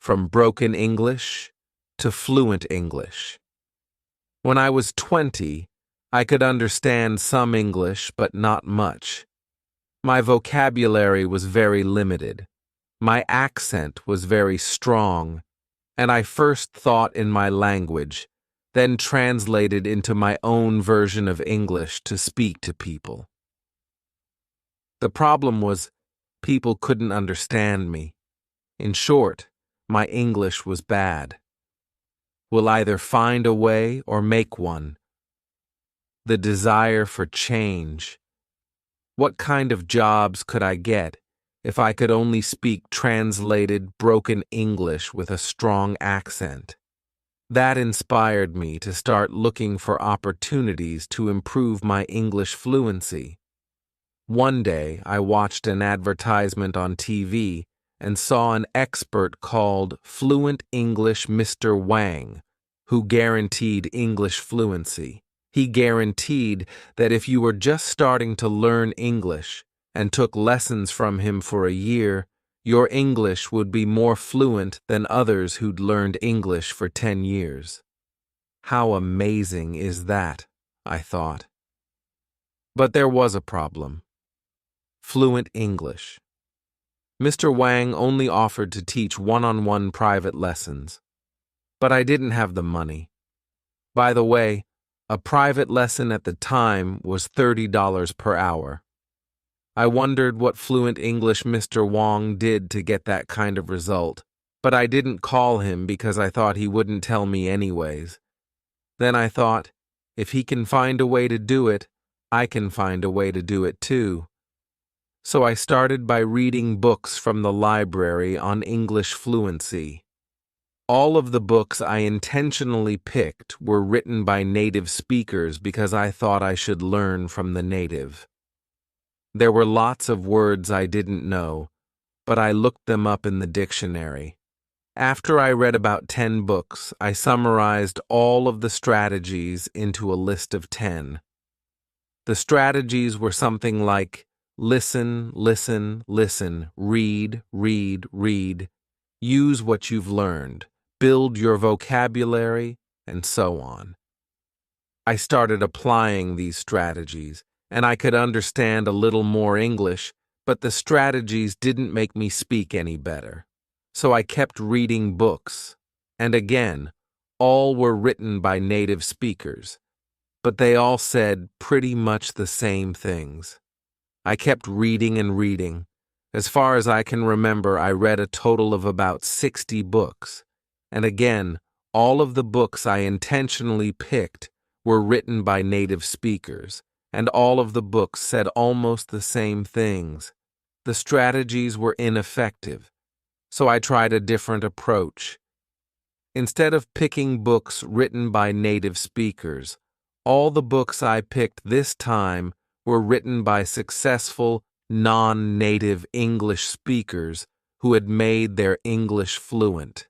from broken English to fluent English. When I was 20, I could understand some English, but not much. My vocabulary was very limited. My accent was very strong, and I first thought in my language, then translated into my own version of English to speak to people. The problem was, people couldn't understand me. In short, my English was bad. Will either find a way or make one. The desire for change. What kind of jobs could I get if I could only speak translated, broken English with a strong accent? That inspired me to start looking for opportunities to improve my English fluency. One day, I watched an advertisement on TV and saw an expert called Fluent English Mr. Wang, who guaranteed English fluency. He guaranteed that if you were just starting to learn English and took lessons from him for a year, your English would be more fluent than others who'd learned English for 10 years. How amazing is that, I thought. But there was a problem. Fluent English. Mr. Wang only offered to teach one-on-one private lessons. But I didn't have the money. By the way, a private lesson at the time was $30 per hour. I wondered what Fluent English Mr. Wang did to get that kind of result, but I didn't call him because I thought he wouldn't tell me anyways. Then I thought, if he can find a way to do it, I can find a way to do it too. So I started by reading books from the library on English fluency. All of the books I intentionally picked were written by native speakers because I thought I should learn from the native. There were lots of words I didn't know, but I looked them up in the dictionary. After I read about 10 books, I summarized all of the strategies into a list of 10. The strategies were something like listen, listen, listen, read, read, read, use what you've learned, build your vocabulary, and so on. I started applying these strategies, and I could understand a little more English, but the strategies didn't make me speak any better. So I kept reading books, and again, all were written by native speakers, but they all said pretty much the same things. I kept reading and reading. As far as I can remember, I read a total of about 60 books. And again, all of the books I intentionally picked were written by native speakers, and all of the books said almost the same things. The strategies were ineffective, so I tried a different approach. Instead of picking books written by native speakers, all the books I picked this time were written by successful, non-native English speakers who had made their English fluent.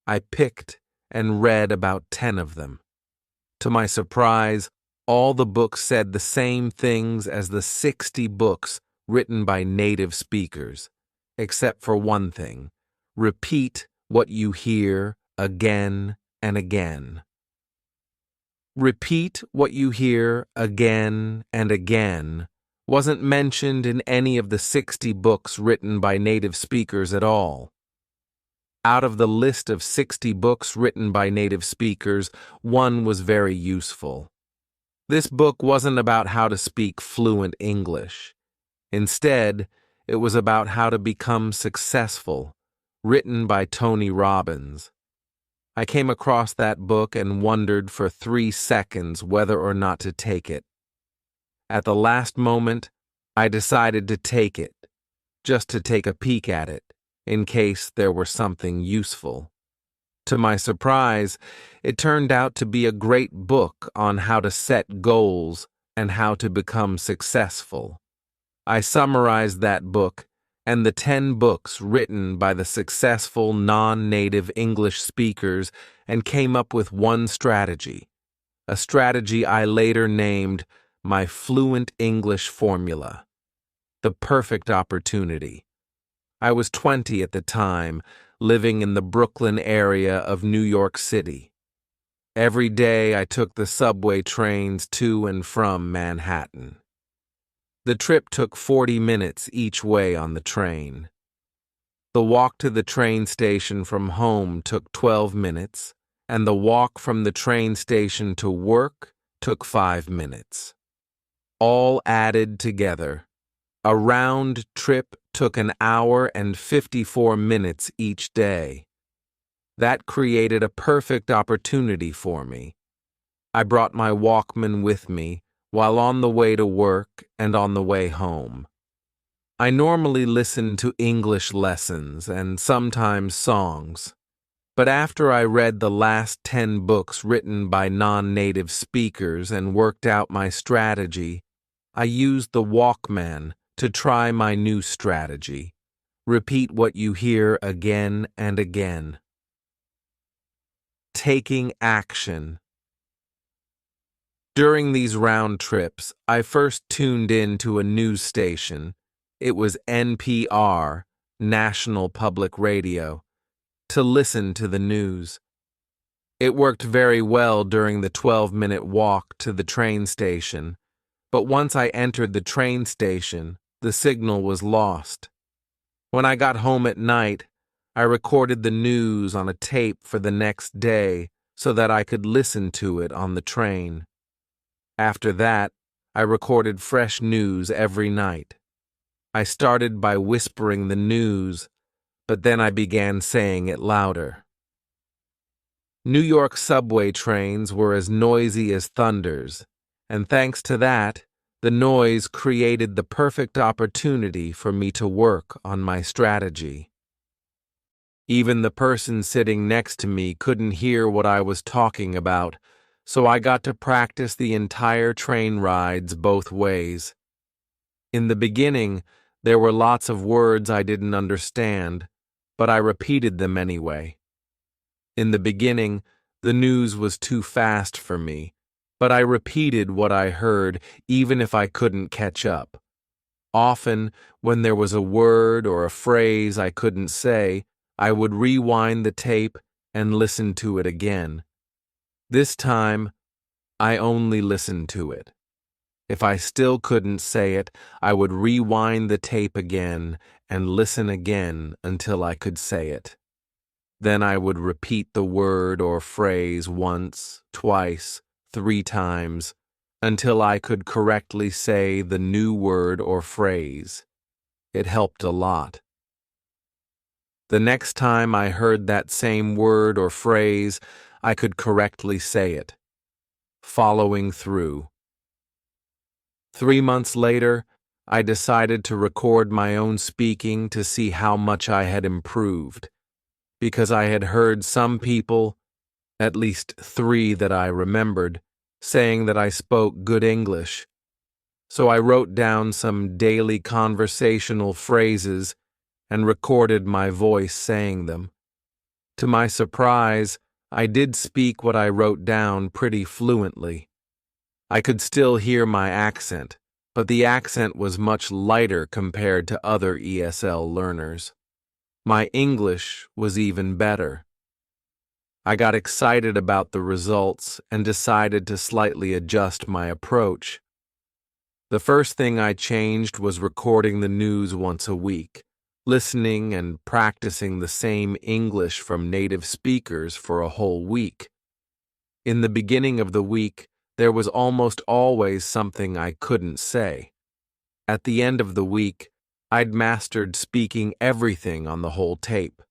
I picked and read about 10 of them. To my surprise, all the books said the same things as the 60 books written by native speakers, except for one thing: repeat what you hear again and again. Repeat what you hear again and again wasn't mentioned in any of the 60 books written by native speakers at all. Out of the list of 60 books written by native speakers, one was very useful. This book wasn't about how to speak fluent English. Instead, it was about how to become successful, written by Tony Robbins. I came across that book and wondered for 3 seconds whether or not to take it. At the last moment, I decided to take it, just to take a peek at it, in case there were something useful. To my surprise, it turned out to be a great book on how to set goals and how to become successful. I summarized that book and the 10 books written by the successful non-native English speakers and came up with one strategy, a strategy I later named my Fluent English Formula, the perfect opportunity. I was 20 at the time, living in the Brooklyn area of New York City. Every day I took the subway trains to and from Manhattan. The trip took 40 minutes each way on the train. The walk to the train station from home took 12 minutes, and the walk from the train station to work took 5 minutes. All added together, a round trip took an hour and 54 minutes each day. That created a perfect opportunity for me. I brought my Walkman with me while on the way to work and on the way home. I normally listen to English lessons and sometimes songs, but after I read the last 10 books written by non-native speakers and worked out my strategy, I used the Walkman to try my new strategy. Repeat what you hear again and again. Taking action. During these round trips, I first tuned in to a news station. It was NPR, National Public Radio, to listen to the news. It worked very well during the 12-minute walk to the train station, but once I entered the train station, the signal was lost. When I got home at night, I recorded the news on a tape for the next day so that I could listen to it on the train. After that, I recorded fresh news every night. I started by whispering the news, but then I began saying it louder. New York subway trains were as noisy as thunders, and thanks to that, the noise created the perfect opportunity for me to work on my strategy. Even the person sitting next to me couldn't hear what I was talking about, so I got to practice the entire train rides both ways. In the beginning, there were lots of words I didn't understand, but I repeated them anyway. In the beginning, the news was too fast for me, but I repeated what I heard even if I couldn't catch up. Often, when there was a word or a phrase I couldn't say, I would rewind the tape and listen to it again. This time, I only listened to it. If I still couldn't say it, I would rewind the tape again and listen again until I could say it. Then I would repeat the word or phrase once, twice, 3 times, until I could correctly say the new word or phrase. It helped a lot. The next time I heard that same word or phrase, I could correctly say it. Following through. 3 months later, I decided to record my own speaking to see how much I had improved, because I had heard some people, at least 3 that I remembered, saying that I spoke good English. So I wrote down some daily conversational phrases and recorded my voice saying them. To my surprise, I did speak what I wrote down pretty fluently. I could still hear my accent, but the accent was much lighter compared to other ESL learners. My English was even better. I got excited about the results and decided to slightly adjust my approach. The first thing I changed was recording the news once a week, listening and practicing the same English from native speakers for a whole week. In the beginning of the week, there was almost always something I couldn't say. At the end of the week, I'd mastered speaking everything on the whole tape.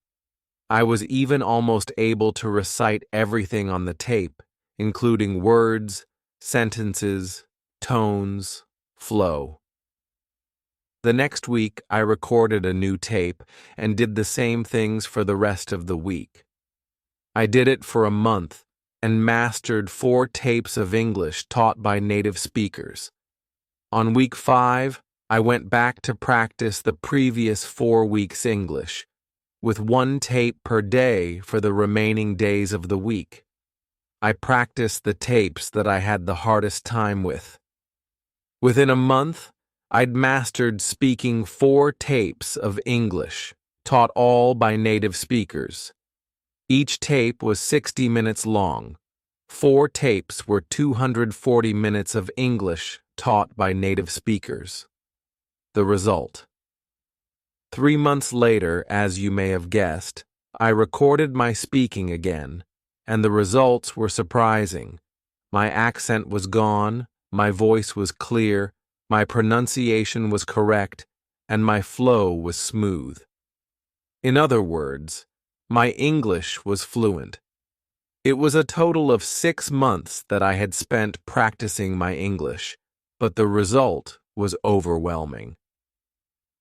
I was even almost able to recite everything on the tape, including words, sentences, tones, flow. The next week, I recorded a new tape and did the same things for the rest of the week. I did it for a month and mastered 4 tapes of English taught by native speakers. On week 5, I went back to practice the previous 4 weeks' English, with 1 tape per day for the remaining days of the week. I practiced the tapes that I had the hardest time with. Within a month, I'd mastered speaking 4 tapes of English, taught all by native speakers. Each tape was 60 minutes long. 4 tapes were 240 minutes of English taught by native speakers. The result. 3 months later, as you may have guessed, I recorded my speaking again, and the results were surprising. My accent was gone, my voice was clear, my pronunciation was correct, and my flow was smooth. In other words, my English was fluent. It was a total of 6 months that I had spent practicing my English, but the result was overwhelming.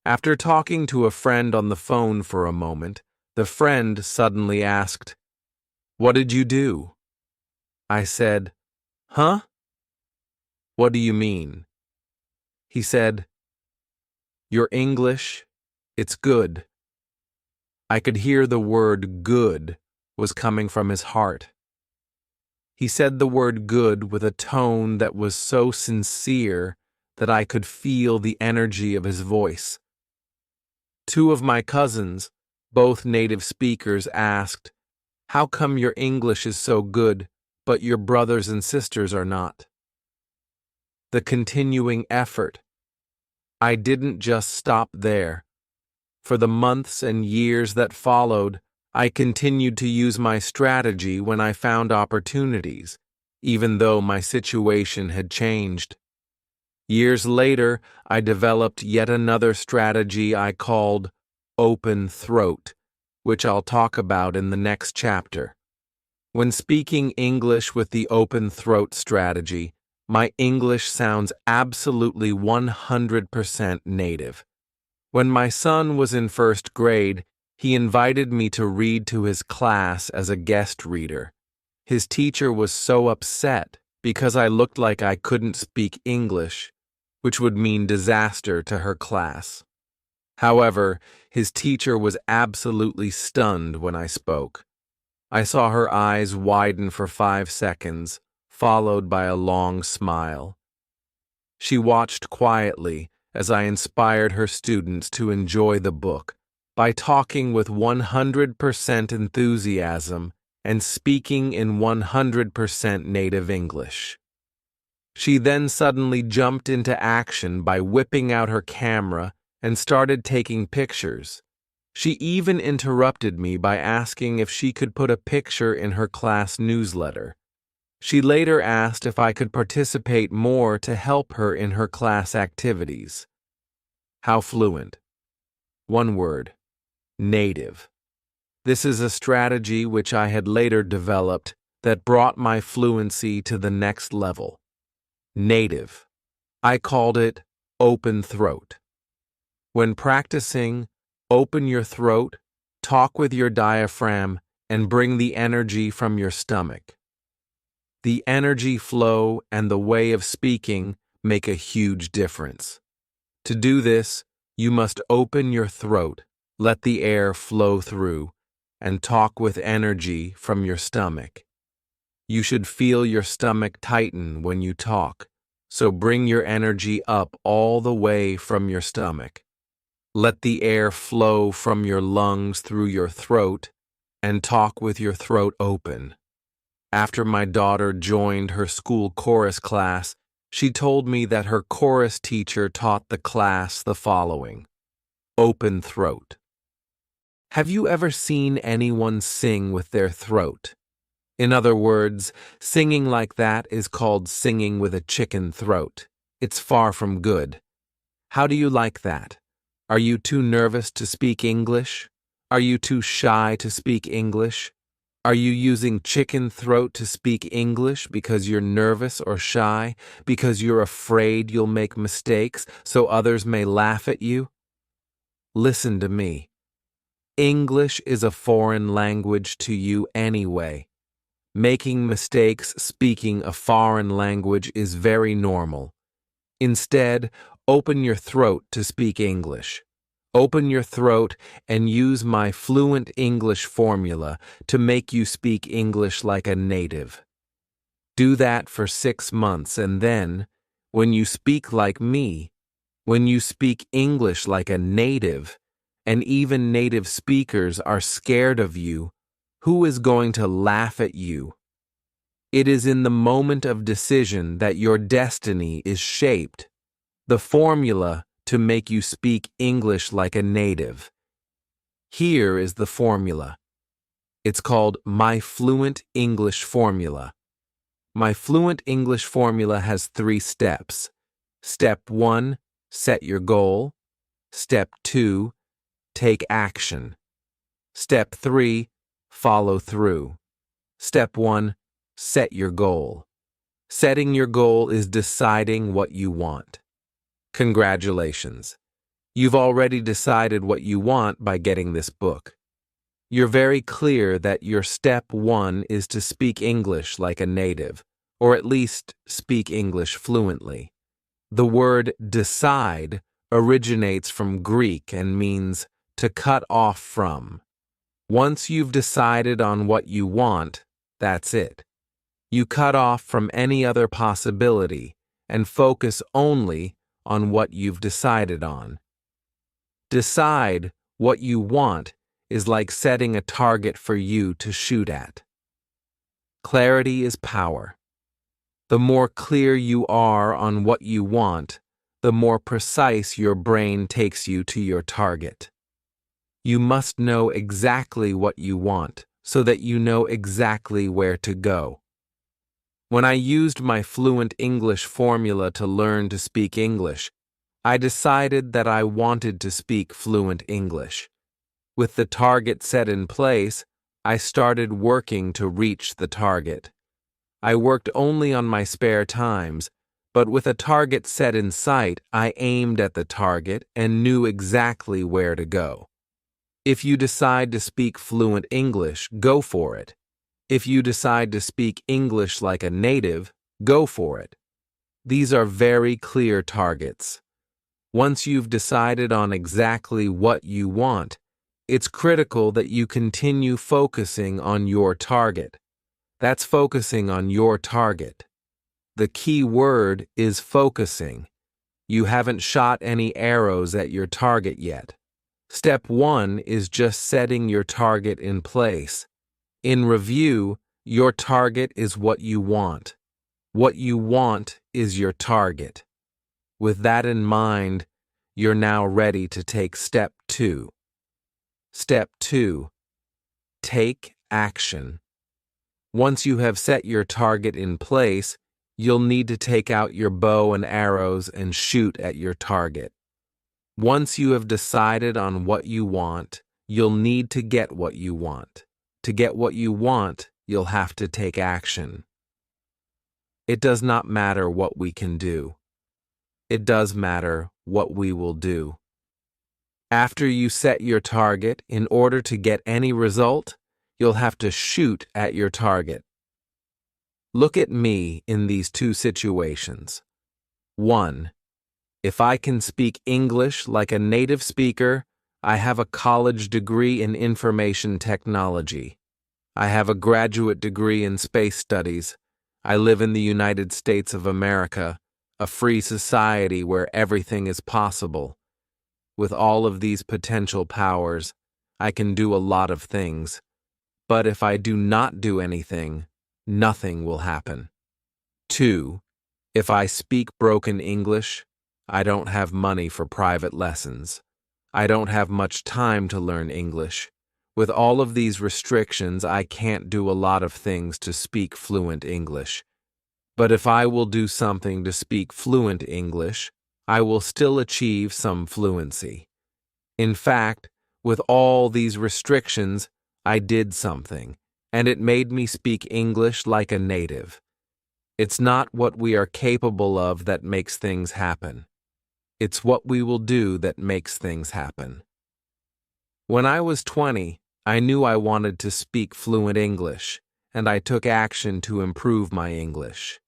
After talking to a friend on the phone for a moment, the friend suddenly asked, "What did you do?" I said, "Huh? What do you mean?" He said, "Your English, it's good." I could hear the word good was coming from his heart. He said the word good with a tone that was so sincere that I could feel the energy of his voice. 2 of my cousins, both native speakers, asked, "How come your English is so good, but your brothers and sisters are not?" The continuing effort. I didn't just stop there. For the months and years that followed, I continued to use my strategy when I found opportunities, even though my situation had changed. Years later, I developed yet another strategy I called open throat, which I'll talk about in the next chapter. When speaking English with the open throat strategy, my English sounds absolutely 100% native. When my son was in 1st grade, he invited me to read to his class as a guest reader. His teacher was so upset because I looked like I couldn't speak English, which would mean disaster to her class. However, his teacher was absolutely stunned when I spoke. I saw her eyes widen for 5 seconds, followed by a long smile. She watched quietly as I inspired her students to enjoy the book by talking with 100% enthusiasm and speaking in 100% native English. She then suddenly jumped into action by whipping out her camera and started taking pictures. She even interrupted me by asking if she could put a picture in her class newsletter. She later asked if I could participate more to help her in her class activities. How fluent? One word: native. This is a strategy which I had later developed that brought my fluency to the next level. Native. I called it open throat. When practicing, open your throat, talk with your diaphragm, and bring the energy from your stomach. The energy flow and the way of speaking make a huge difference. To do this, you must open your throat, let the air flow through, and talk with energy from your stomach. You should feel your stomach tighten when you talk, so bring your energy up all the way from your stomach. Let the air flow from your lungs through your throat, and talk with your throat open. After my daughter joined her school chorus class, she told me that her chorus teacher taught the class the following: open throat. Have you ever seen anyone sing with their throat? In other words, singing like that is called singing with a chicken throat. It's far from good. How do you like that? Are you too nervous to speak English? Are you too shy to speak English? Are you using chicken throat to speak English because you're nervous or shy, because you're afraid you'll make mistakes so others may laugh at you? Listen to me. English is a foreign language to you anyway. Making mistakes speaking a foreign language is very normal. Instead, open your throat to speak English. Open your throat and use my fluent English formula to make you speak English like a native. Do that for 6 months, and then, when you speak like me, when you speak English like a native, and even native speakers are scared of you. Who is going to laugh at you? It is in the moment of decision that your destiny is shaped. The formula to make you speak English like a native. Here is the formula. It's called My Fluent English Formula. My Fluent English Formula has 3 steps. Step 1, set your goal. Step 2, take action. Step 3, follow through. Step 1, set your goal. Setting your goal is deciding what you want. Congratulations. You've already decided what you want by getting this book. You're very clear that your step 1 is to speak English like a native, or at least speak English fluently. The word decide originates from Greek and means to cut off from. Once you've decided on what you want, that's it. You cut off from any other possibility and focus only on what you've decided on. Decide what you want is like setting a target for you to shoot at. Clarity is power. The more clear you are on what you want, the more precise your brain takes you to your target. You must know exactly what you want so that you know exactly where to go. When I used my Fluent English formula to learn to speak English, I decided that I wanted to speak fluent English. With the target set in place, I started working to reach the target. I worked only on my spare times, but with a target set in sight, I aimed at the target and knew exactly where to go. If you decide to speak fluent English, go for it. If you decide to speak English like a native, go for it. These are very clear targets. Once you've decided on exactly what you want, it's critical that you continue focusing on your target. That's focusing on your target. The key word is focusing. You haven't shot any arrows at your target yet. Step 1 is just setting your target in place. In review, your target is what you want. What you want is your target. With that in mind, you're now ready to take step 2. Step 2. Take action. Once you have set your target in place, you'll need to take out your bow and arrows and shoot at your target. Once you have decided on what you want, you'll need to get what you want. To get what you want, you'll have to take action. It does not matter what we can do. It does matter what we will do. After you set your target, in order to get any result, you'll have to shoot at your target. Look at me in these 2 situations. 1. If I can speak English like a native speaker, I have a college degree in information technology. I have a graduate degree in space studies. I live in the United States of America, a free society where everything is possible. With all of these potential powers, I can do a lot of things. But if I do not do anything, nothing will happen. 2. If I speak broken English, I don't have money for private lessons. I don't have much time to learn English. With all of these restrictions, I can't do a lot of things to speak fluent English. But if I will do something to speak fluent English, I will still achieve some fluency. In fact, with all these restrictions, I did something, and it made me speak English like a native. It's not what we are capable of that makes things happen. It's what we will do that makes things happen. When I was 20, I knew I wanted to speak fluent English, and I took action to improve my English.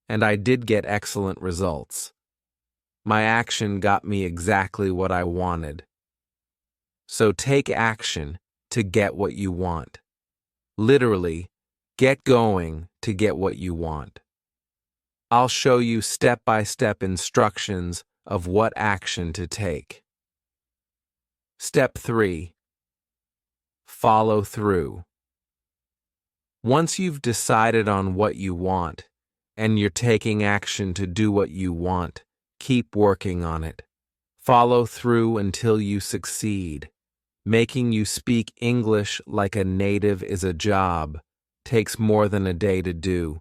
And I did get excellent results. My action got me exactly what I wanted. So take action to get what you want. Literally, get going to get what you want. I'll show you step-by-step instructions of what action to take. Step 3. Follow through. Once you've decided on what you want, and you're taking action to do what you want, keep working on it. Follow through until you succeed. Making you speak English like a native is a job. Takes more than a day to do.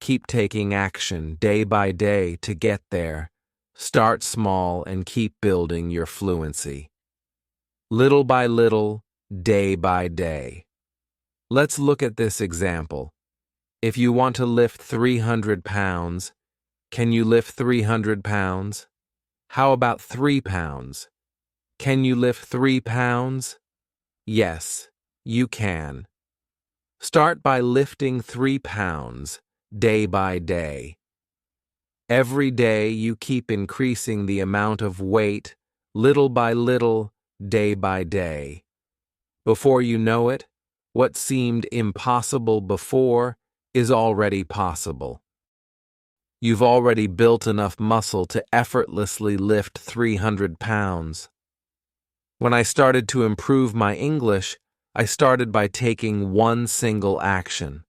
Keep taking action day by day to get there. Start small and keep building your fluency. Little by little, day by day. Let's look at this example. If you want to lift 300 pounds, can you lift 300 pounds? How about 3 pounds? Can you lift 3 pounds? Yes, you can. Start by lifting 3 pounds, day by day. Every day you keep increasing the amount of weight, little by little, day by day. Before you know it, what seemed impossible before is already possible. You've already built enough muscle to effortlessly lift 300 pounds. When I started to improve my English, I started by taking one single action.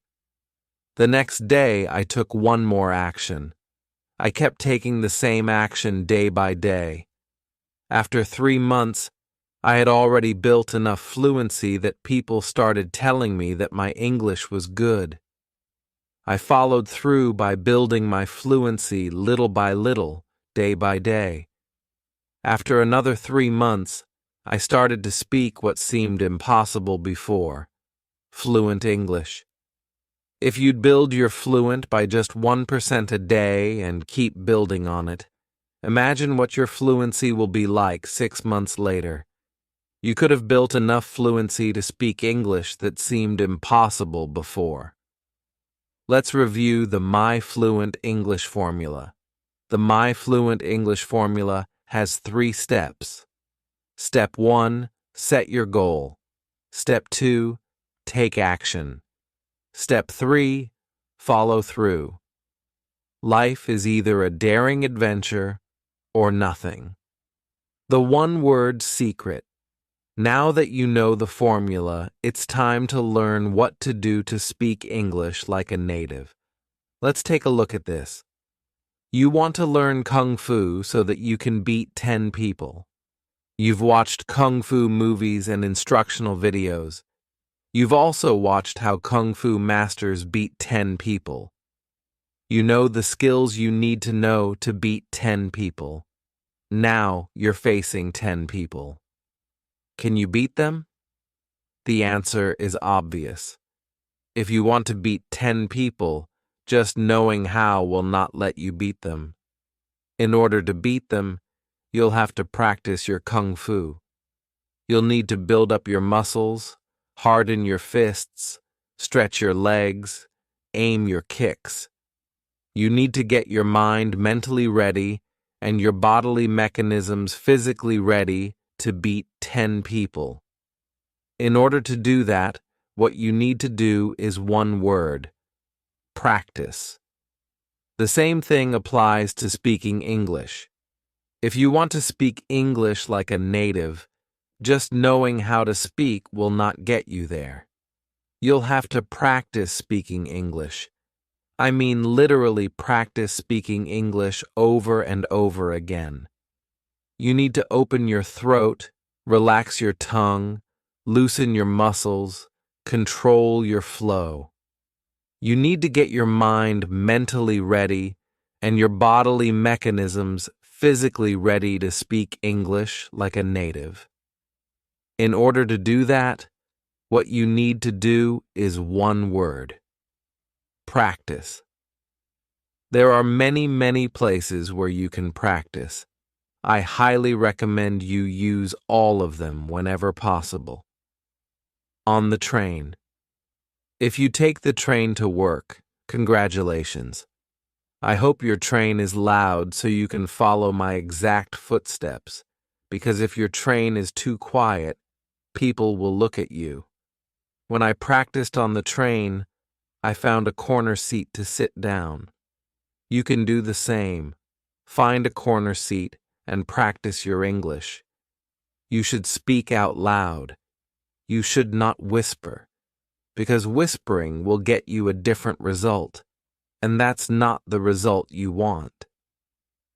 The next day, I took one more action. I kept taking the same action day by day. After 3 months, I had already built enough fluency that people started telling me that my English was good. I followed through by building my fluency little by little, day by day. After another 3 months, I started to speak what seemed impossible before, fluent English. If you'd build your fluent by just 1% a day and keep building on it, imagine what your fluency will be like 6 months later. You could have built enough fluency to speak English that seemed impossible before. Let's review the My Fluent English formula. The My Fluent English formula has 3 steps. Step 1, set your goal. Step 2, take action. Step 3, follow through. Life is either a daring adventure or nothing. The one-word secret. Now that you know the formula, it's time to learn what to do to speak English like a native. Let's take a look at this. You want to learn Kung Fu so that you can beat 10 people. You've watched Kung Fu movies and instructional videos. You've also watched how Kung Fu masters beat 10 people. You know the skills you need to know to beat 10 people. Now you're facing 10 people. Can you beat them? The answer is obvious. If you want to beat 10 people, just knowing how will not let you beat them. In order to beat them, you'll have to practice your Kung Fu. You'll need to build up your muscles, harden your fists, stretch your legs, aim your kicks. You need to get your mind mentally ready and your bodily mechanisms physically ready to beat 10 people. In order to do that, what you need to do is one word: practice. The same thing applies to speaking English. If you want to speak English like a native, just knowing how to speak will not get you there. You'll have to practice speaking English. I mean literally practice speaking English over and over again. You need to open your throat, relax your tongue, loosen your muscles, control your flow. You need to get your mind mentally ready and your bodily mechanisms physically ready to speak English like a native. In order to do that, what you need to do is one word: practice. There are many places where you can practice. I highly recommend you use all of them whenever possible. On the train. If you take the train to work, congratulations. I hope your train is loud so you can follow my exact footsteps, because if your train is too quiet, people will look at you. When I practiced on the train, I found a corner seat to sit down. You can do the same. Find a corner seat and practice your English. You should speak out loud. You should not whisper, because whispering will get you a different result, and that's not the result you want.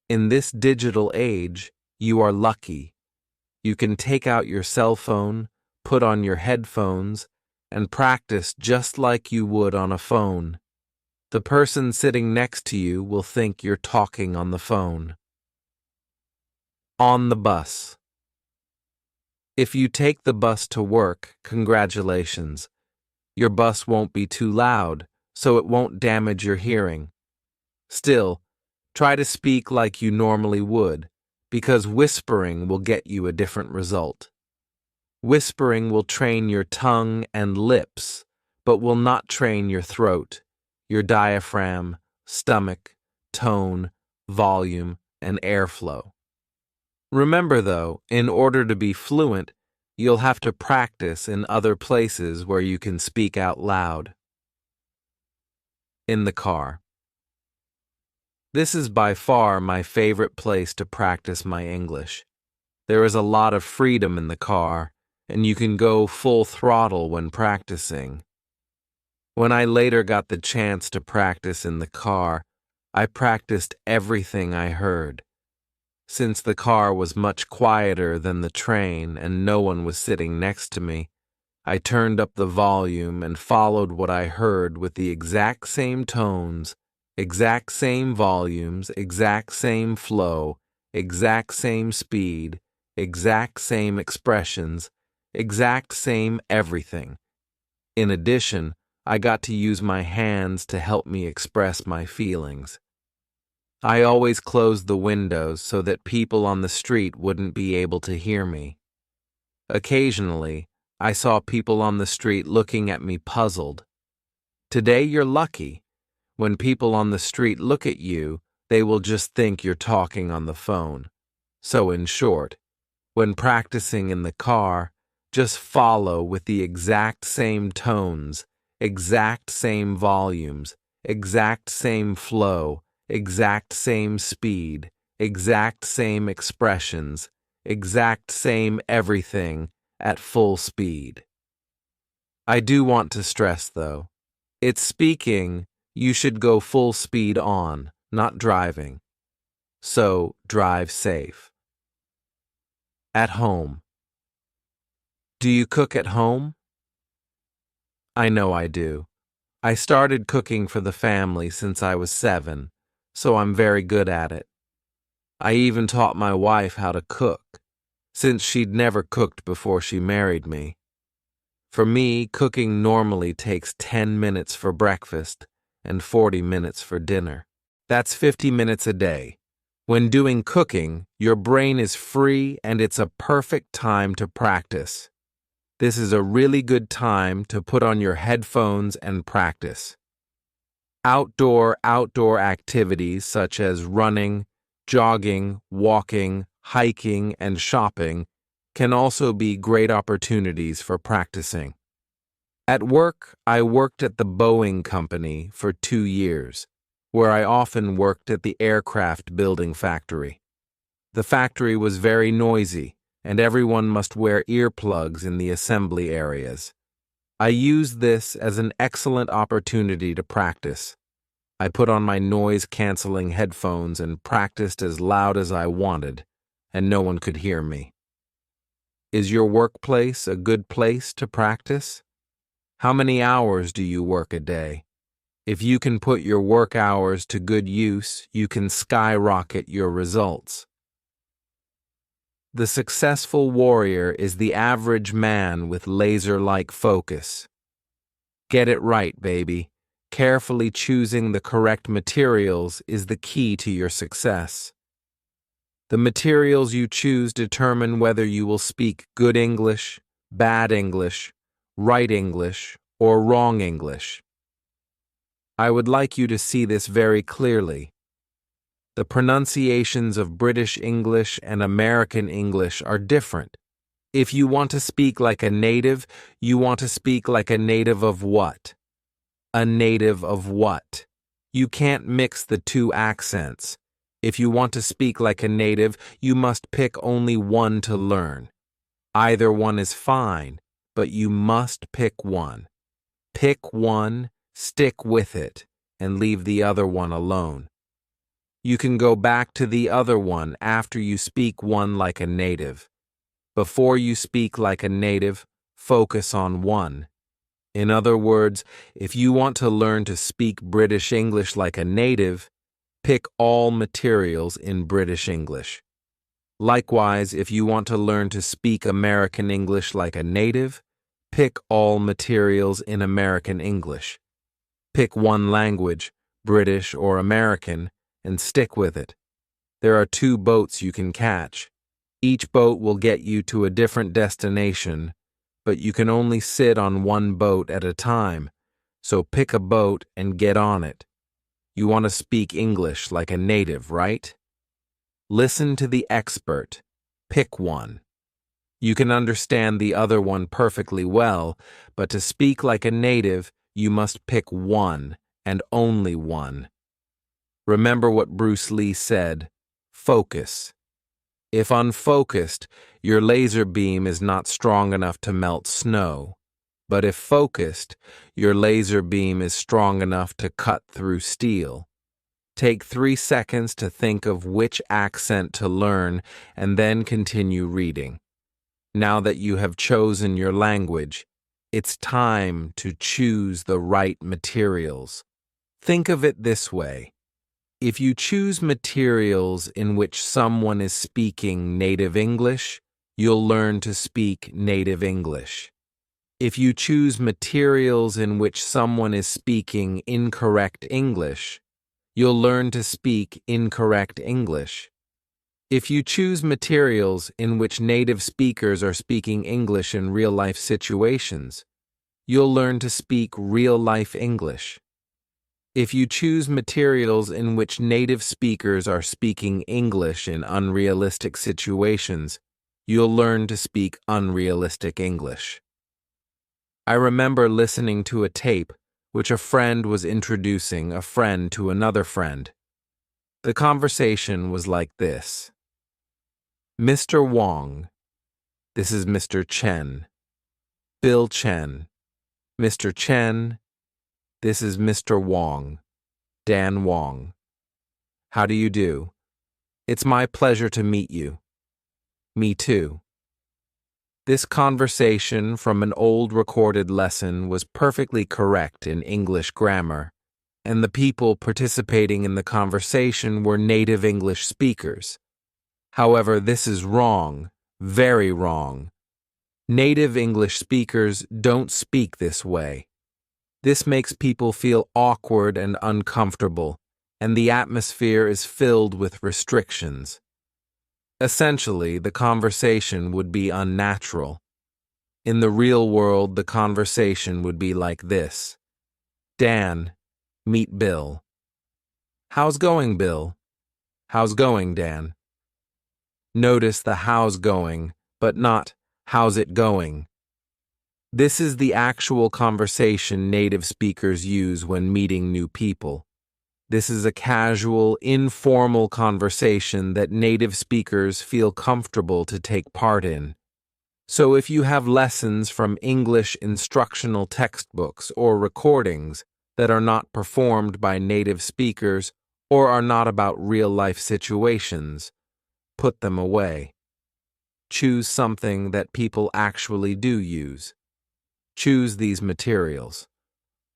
In this digital age, you are lucky. You can take out your cell phone, put on your headphones, and practice just like you would on a phone. The person sitting next to you will think you're talking on the phone. On the bus. If you take the bus to work, congratulations. Your bus won't be too loud, so it won't damage your hearing. Still, try to speak like you normally would, because whispering will get you a different result. Whispering will train your tongue and lips, but will not train your throat, your diaphragm, stomach, tone, volume, and airflow. Remember, though, in order to be fluent, you'll have to practice in other places where you can speak out loud. In the car. This is by far my favorite place to practice my English. There is a lot of freedom in the car, and you can go full throttle when practicing. When I later got the chance to practice in the car, I practiced everything I heard. Since the car was much quieter than the train and no one was sitting next to me, I turned up the volume and followed what I heard with the exact same tones, exact same volumes, exact same flow, exact same speed, exact same expressions, exact same everything. In addition, I got to use my hands to help me express my feelings. I always closed the windows so that people on the street wouldn't be able to hear me. Occasionally, I saw people on the street looking at me puzzled. Today you're lucky. When people on the street look at you, they will just think you're talking on the phone. So in short, when practicing in the car, just follow with the exact same tones, exact same volumes, exact same flow, exact same speed, exact same expressions, exact same everything at full speed. I do want to stress, though, it's speaking, you should go full speed on, not driving. So, drive safe. At home. Do you cook at home? I know I do. I started cooking for the family since I was 7, so I'm very good at it. I even taught my wife how to cook, since she'd never cooked before she married me. For me, cooking normally takes 10 minutes for breakfast and 40 minutes for dinner. That's 50 minutes a day. When doing cooking, your brain is free and it's a perfect time to practice. This is a really good time to put on your headphones and practice. Outdoor activities such as running, jogging, walking, hiking, and shopping can also be great opportunities for practicing. At work, I worked at the Boeing Company for 2 years, where I often worked at the aircraft building factory. The factory was very noisy, and everyone must wear earplugs in the assembly areas. I used this as an excellent opportunity to practice. I put on my noise-canceling headphones and practiced as loud as I wanted, and no one could hear me. Is your workplace a good place to practice? How many hours do you work a day? If you can put your work hours to good use, you can skyrocket your results. The successful warrior is the average man with laser-like focus. Get it right, baby. Carefully choosing the correct materials is the key to your success. The materials you choose determine whether you will speak good English, bad English, right English, or wrong English. I would like you to see this very clearly. The pronunciations of British English and American English are different. If you want to speak like a native, you want to speak like a native of what? A native of what? You can't mix the two accents. If you want to speak like a native, you must pick only one to learn. Either one is fine, but you must pick one. Pick one, stick with it, and leave the other one alone. You can go back to the other one after you speak one like a native. Before you speak like a native, focus on one. In other words, if you want to learn to speak British English like a native, pick all materials in British English. Likewise, if you want to learn to speak American English like a native, pick all materials in American English. Pick one language, British or American, and stick with it. There are 2 boats you can catch. Each boat will get you to a different destination, but you can only sit on one boat at a time, so pick a boat and get on it. You want to speak English like a native, right? Listen to the expert. Pick one. You can understand the other one perfectly well, but to speak like a native, you must pick one, and only one. Remember what Bruce Lee said, focus. If unfocused, your laser beam is not strong enough to melt snow. But if focused, your laser beam is strong enough to cut through steel. Take 3 seconds to think of which accent to learn and then continue reading. Now that you have chosen your language, it's time to choose the right materials. Think of it this way. If you choose materials in which someone is speaking native English, you'll learn to speak native English. If you choose materials in which someone is speaking incorrect English, you'll learn to speak incorrect English. If you choose materials in which native speakers are speaking English in real-life situations, you'll learn to speak real-life English. If you choose materials in which native speakers are speaking English in unrealistic situations, you'll learn to speak unrealistic English. I remember listening to a tape which a friend was introducing a friend to another friend. The conversation was like this. Mr. Wong, this is Mr. Chen. Bill Chen. Mr. Chen, this is Mr. Wong. Dan Wong. How do you do? It's my pleasure to meet you. Me too. This conversation from an old recorded lesson was perfectly correct in English grammar, and the people participating in the conversation were native English speakers. However, this is wrong, very wrong. Native English speakers don't speak this way. This makes people feel awkward and uncomfortable, and the atmosphere is filled with restrictions. Essentially, the conversation would be unnatural. In the real world, the conversation would be like this. Dan, meet Bill. How's going, Bill? How's going, Dan? Notice the how's going, but not how's it going. This is the actual conversation native speakers use when meeting new people. This is a casual, informal conversation that native speakers feel comfortable to take part in. So if you have lessons from English instructional textbooks or recordings that are not performed by native speakers or are not about real-life situations, put them away. Choose something that people actually do use. Choose these materials.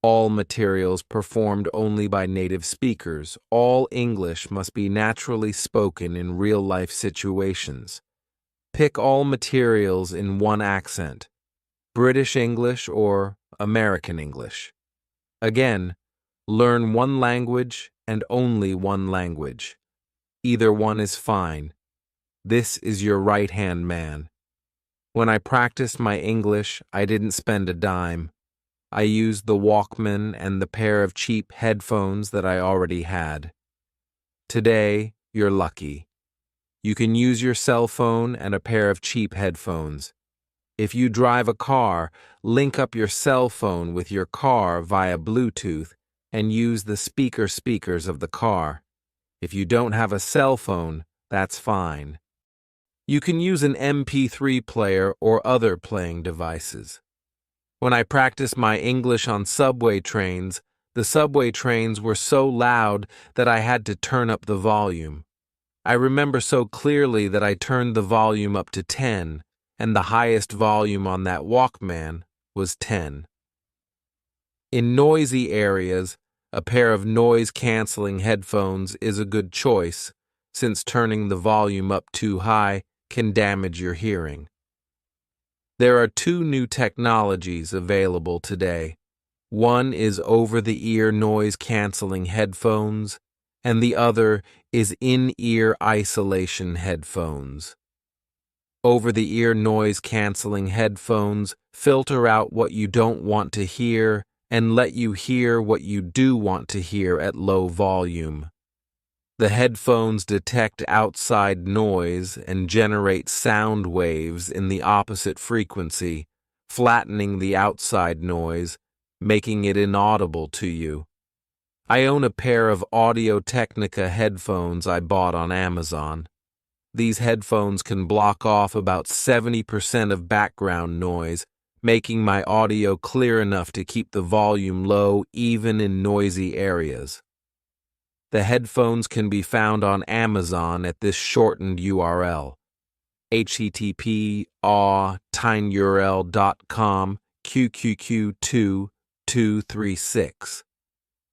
All materials performed only by native speakers. All English must be naturally spoken in real-life situations. Pick all materials in one accent, British English or American English. Again, learn one language and only one language. Either one is fine. This is your right-hand man. When I practiced my English, I didn't spend a dime. I used the Walkman and the pair of cheap headphones that I already had. Today, you're lucky. You can use your cell phone and a pair of cheap headphones. If you drive a car, link up your cell phone with your car via Bluetooth and use the speakers of the car. If you don't have a cell phone, that's fine. You can use an MP3 player or other playing devices. When I practiced my English on subway trains, the subway trains were so loud that I had to turn up the volume. I remember so clearly that I turned the volume up to 10, and the highest volume on that Walkman was 10. In noisy areas, a pair of noise-canceling headphones is a good choice, since turning the volume up too high can damage your hearing. There are two new technologies available today. One is over-the-ear noise-canceling headphones, and the other is in-ear isolation headphones. Over-the-ear noise-canceling headphones filter out what you don't want to hear and let you hear what you do want to hear at low volume. The headphones detect outside noise and generate sound waves in the opposite frequency, flattening the outside noise, making it inaudible to you. I own a pair of Audio-Technica headphones I bought on Amazon. These headphones can block off about 70% of background noise, making my audio clear enough to keep the volume low even in noisy areas. The headphones can be found on Amazon at this shortened URL, http://tinyurl.com QQQ2236.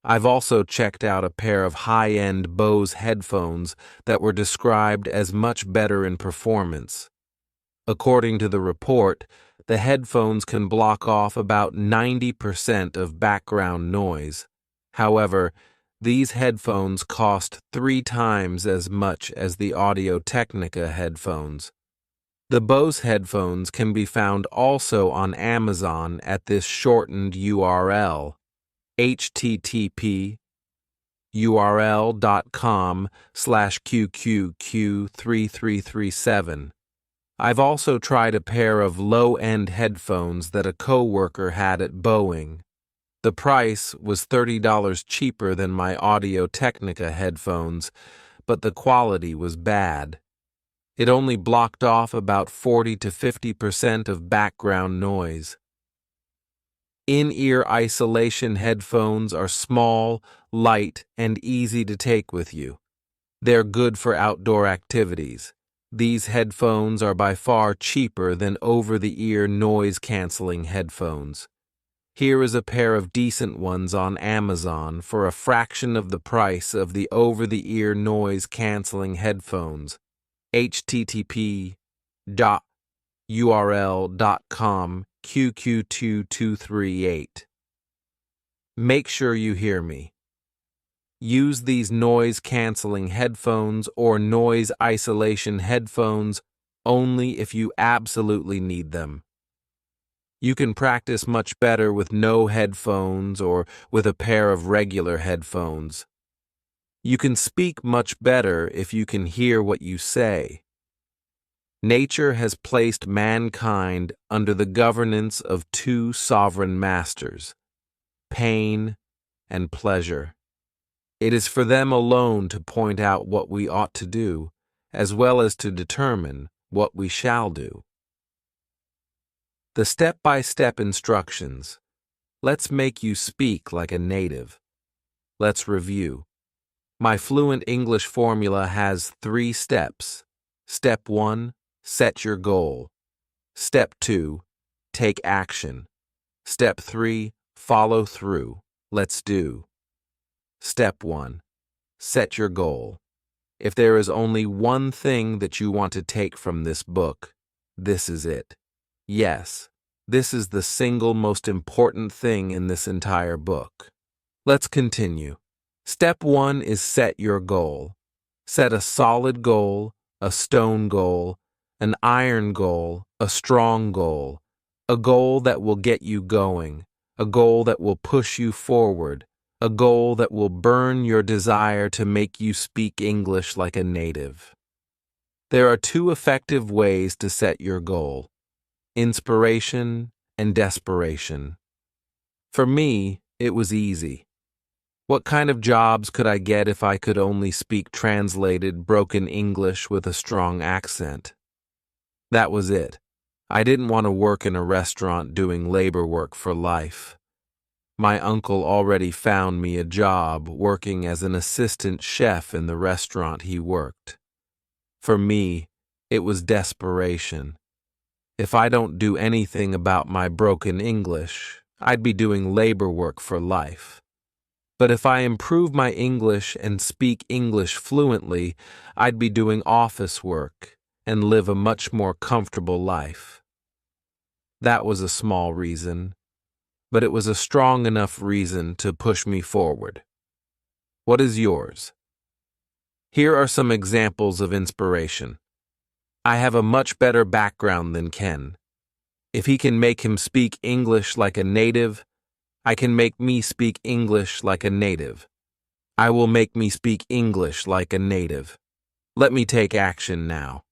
I've also checked out a pair of high-end Bose headphones that were described as much better in performance. According to the report, the headphones can block off about 90% of background noise. However, these headphones cost 3 times as much as the Audio-Technica headphones. The Bose headphones can be found also on Amazon at this shortened URL, http://url.com/QQQ3337. I've also tried a pair of low-end headphones that a coworker had at Boeing. The price was $30 cheaper than my Audio-Technica headphones, but the quality was bad. It only blocked off about 40 to 50% of background noise. In-ear isolation headphones are small, light, and easy to take with you. They're good for outdoor activities. These headphones are by far cheaper than over-the-ear noise-canceling headphones. Here is a pair of decent ones on Amazon for a fraction of the price of the over-the-ear noise-canceling headphones. http://url.com QQ2238. Make sure you hear me. Use these noise-canceling headphones or noise isolation headphones only if you absolutely need them. You can practice much better with no headphones or with a pair of regular headphones. You can speak much better if you can hear what you say. Nature has placed mankind under the governance of 2 sovereign masters, pain and pleasure. It is for them alone to point out what we ought to do, as well as to determine what we shall do. The step-by-step instructions. Let's make you speak like a native. Let's review. My Fluent English formula has 3 steps. Step 1, set your goal. Step 2, take action. Step 3, follow through. Let's do. Step 1, set your goal. If there is only one thing that you want to take from this book, this is it. Yes, this is the single most important thing in this entire book. Let's continue. Step 1 is set your goal. Set a solid goal, a stone goal, an iron goal, a strong goal, a goal that will get you going, a goal that will push you forward, a goal that will burn your desire to make you speak English like a native. There are 2 effective ways to set your goal: inspiration and desperation. For me, it was easy. What kind of jobs could I get if I could only speak translated, broken English with a strong accent? That was it. I didn't want to work in a restaurant doing labor work for life. My uncle already found me a job working as an assistant chef in the restaurant he worked. For me, it was desperation. If I don't do anything about my broken English, I'd be doing labor work for life. But if I improve my English and speak English fluently, I'd be doing office work and live a much more comfortable life. That was a small reason, but it was a strong enough reason to push me forward. What is yours? Here are some examples of inspiration. I have a much better background than Ken. If he can make him speak English like a native, I can make me speak English like a native. I will make me speak English like a native. Let me take action now.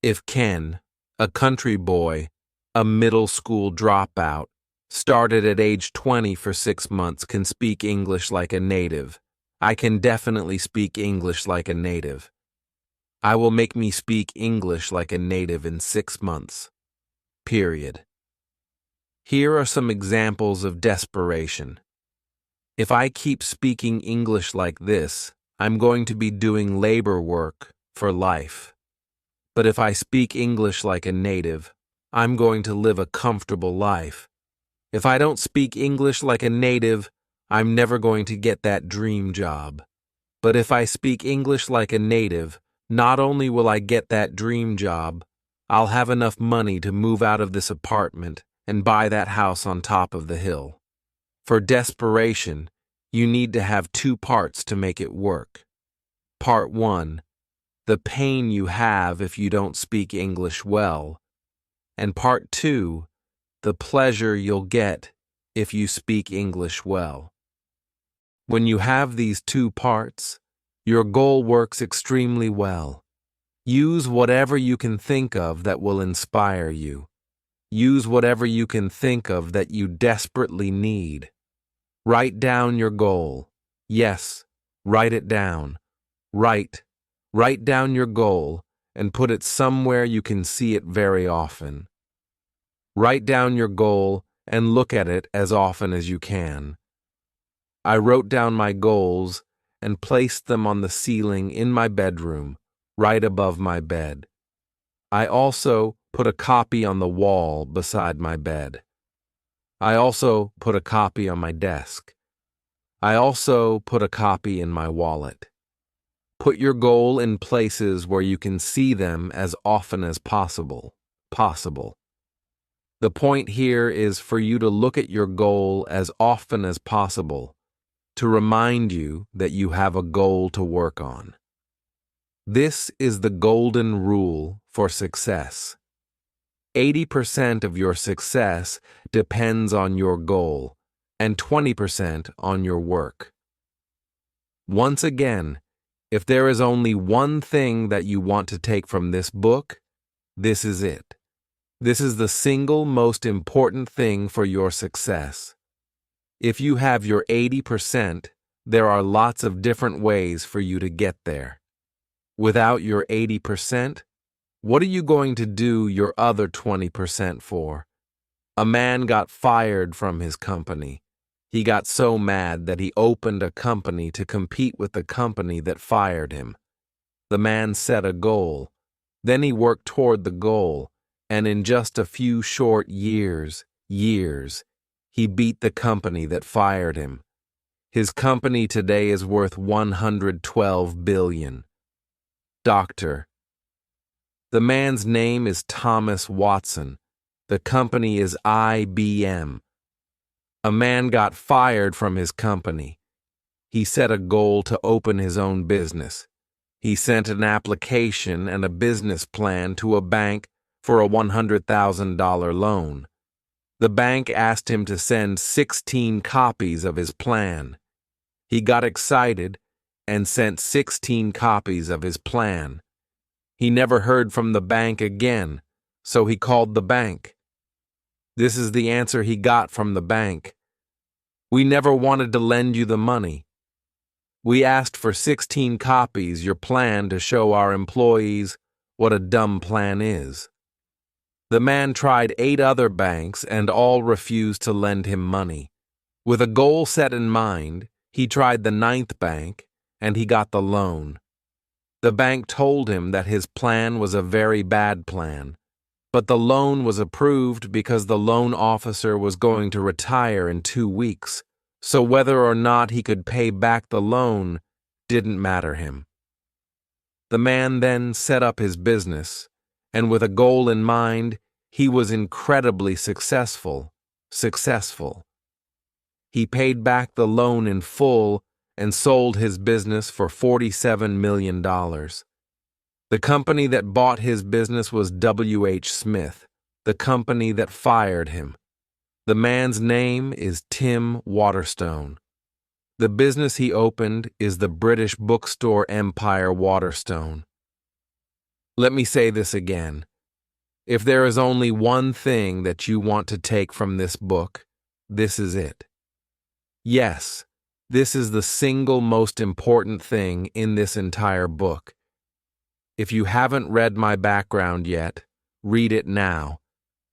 If Ken, a country boy, a middle school dropout, started at age 20 for 6 months, can speak English like a native, I can definitely speak English like a native. I will make me speak English like a native in 6 months. Period. Here are some examples of desperation. If I keep speaking English like this, I'm going to be doing labor work for life. But if I speak English like a native, I'm going to live a comfortable life. If I don't speak English like a native, I'm never going to get that dream job. But if I speak English like a native, not only will I get that dream job, I'll have enough money to move out of this apartment and buy that house on top of the hill. For desperation, you need to have 2 parts to make it work. Part 1, the pain you have if you don't speak English well. And Part 2, the pleasure you'll get if you speak English well. When you have these 2 parts, your goal works extremely well. Use whatever you can think of that will inspire you. Use whatever you can think of that you desperately need. Write down your goal. Yes, write it down. Write down your goal and put it somewhere you can see it very often. Write down your goal and look at it as often as you can. I wrote down my goals and placed them on the ceiling in my bedroom, right above my bed. I also put a copy on the wall beside my bed. I also put a copy on my desk. I also put a copy in my wallet. Put your goal in places where you can see them as often as possible. The point here is for you to look at your goal as often as possible, to remind you that you have a goal to work on. This is the golden rule for success. 80% of your success depends on your goal, and 20% on your work. Once again, if there is only one thing that you want to take from this book, this is it. This is the single most important thing for your success. If you have your 80%, there are lots of different ways for you to get there. Without your 80%, what are you going to do your other 20% for? A man got fired from his company. He got so mad that he opened a company to compete with the company that fired him. The man set a goal. Then he worked toward the goal, and in just a few short years, he beat the company that fired him. His company today is worth $112 billion. Doctor. The man's name is Thomas Watson. The company is IBM. A man got fired from his company. He set a goal to open his own business. He sent an application and a business plan to a bank for a $100,000 loan. The bank asked him to send 16 copies of his plan. He got excited and sent 16 copies of his plan. He never heard from the bank again, so he called the bank. This is the answer he got from the bank. We never wanted to lend you the money. We asked for 16 copies your plan to show our employees what a dumb plan is. The man tried 8 other banks and all refused to lend him money. With a goal set in mind, he tried the 9th bank and he got the loan. The bank told him that his plan was a very bad plan, but the loan was approved because the loan officer was going to retire in 2 weeks, so whether or not he could pay back the loan didn't matter him. The man then set up his business, and with a goal in mind, he was incredibly successful. He paid back the loan in full and sold his business for $47 million. The company that bought his business was W.H. Smith, the company that fired him. The man's name is Tim Waterstone. The business he opened is the British bookstore empire Waterstone. Let me say this again. If there is only one thing that you want to take from this book, this is it. Yes, this is the single most important thing in this entire book. If you haven't read my background yet, read it now,